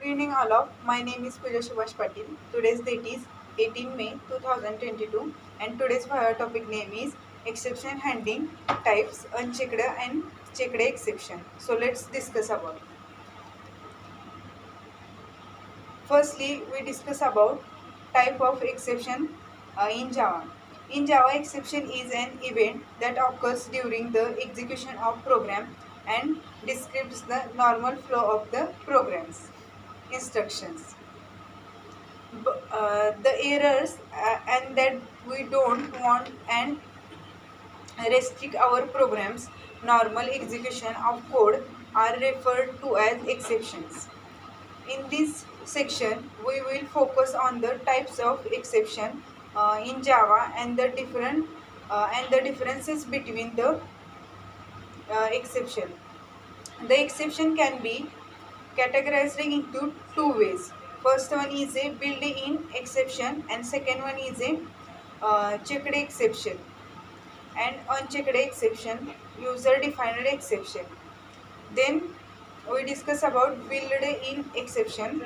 evening, all of. My name is Pooja Subhash Patil. Today's date is 18 May 2022, and today's topic name is exception handling types, unchecked and checked exception. So let's discuss about. Firstly, we discuss about type of exception in Java. In Java, exception is an event that occurs during the execution of program and describes the normal flow of the program's instructions. The errors and that we don't want and restrict our program's normal execution of code are referred to as exceptions. In this section, we will focus on the types of exception in Java and the differences between the exception. The exception can be categorized into two ways. First one is a built-in exception, and second one is a checked exception and unchecked exception, user-defined exception. Then we discuss about built-in exception.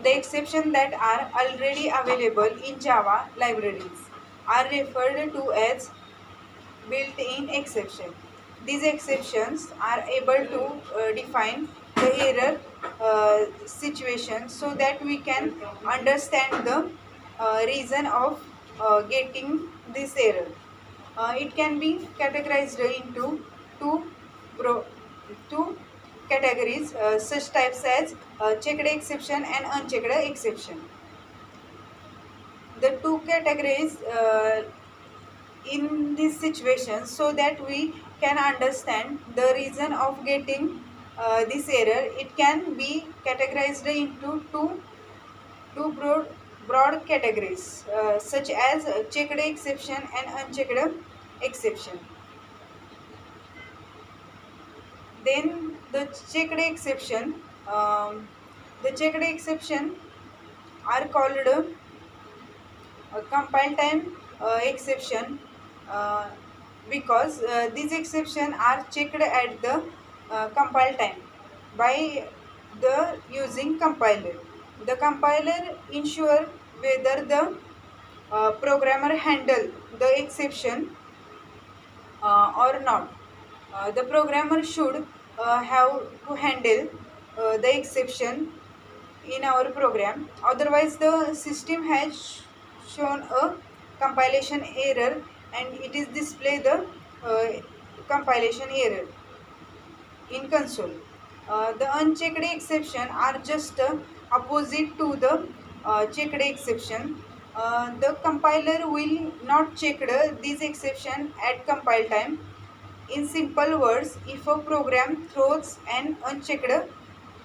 The exceptions that are already available in Java libraries are referred to as built-in exception. These exceptions are able to define the error situation so that we can understand the reason of getting this error. It can be categorized into two, pro, two categories, such types as checked exception and unchecked exception. The two categories in this situation so that we can understand the reason of getting this error. It can be categorized into two broad categories, such as checked exception and unchecked exception. Then checked exception the checked exception are called compile time exception, uh, because these exceptions are checked at the compile time by the using compiler. The compiler ensure whether the programmer handle the exception or not. The programmer should have to handle the exception in our program. Otherwise, the system has shown a compilation error and it is display the compilation error in console. The unchecked exception are just opposite to the checked exception. The compiler will not check this exception at compile time. In simple words, if a program throws an unchecked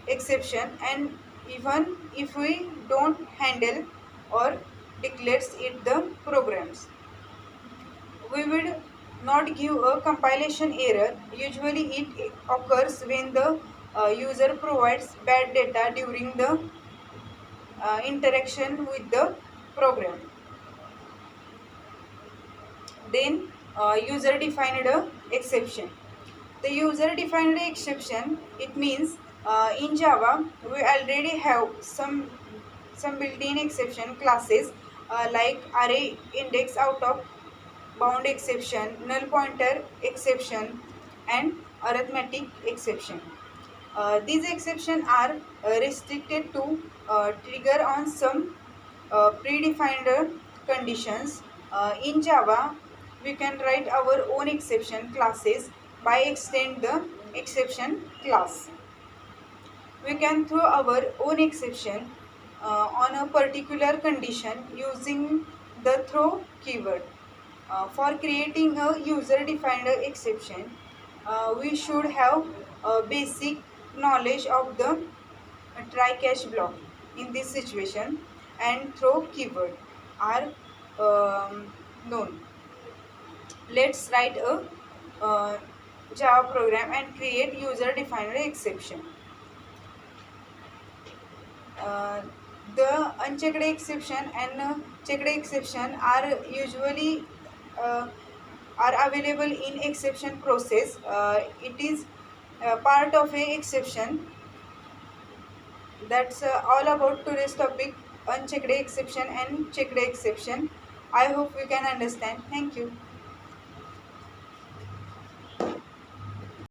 exception and even if we don't handle or declares it the programs, we will not give a compilation error. Usually it occurs when the user provides bad data during the interaction with the program. Then user defined exception. The user defined exception, it means in Java we already have some built-in exception classes, like array index out of bound exception, null pointer exception, and arithmetic exception. These exceptions are restricted to trigger on some predefined conditions. In Java, we can write our own exception classes by extend the exception class. We can throw our own exception on a particular condition using the throw keyword. For creating a user-defined exception, we should have a basic knowledge of the try catch block in this situation and throw keyword are known. Let's write a Java program and create user-defined exception. Uh, the unchecked exception and checked exception are usually uh, are available in exception process. It is part of a exception That's all about today's topic, unchecked exception and checked exception. I hope you can understand. Thank you.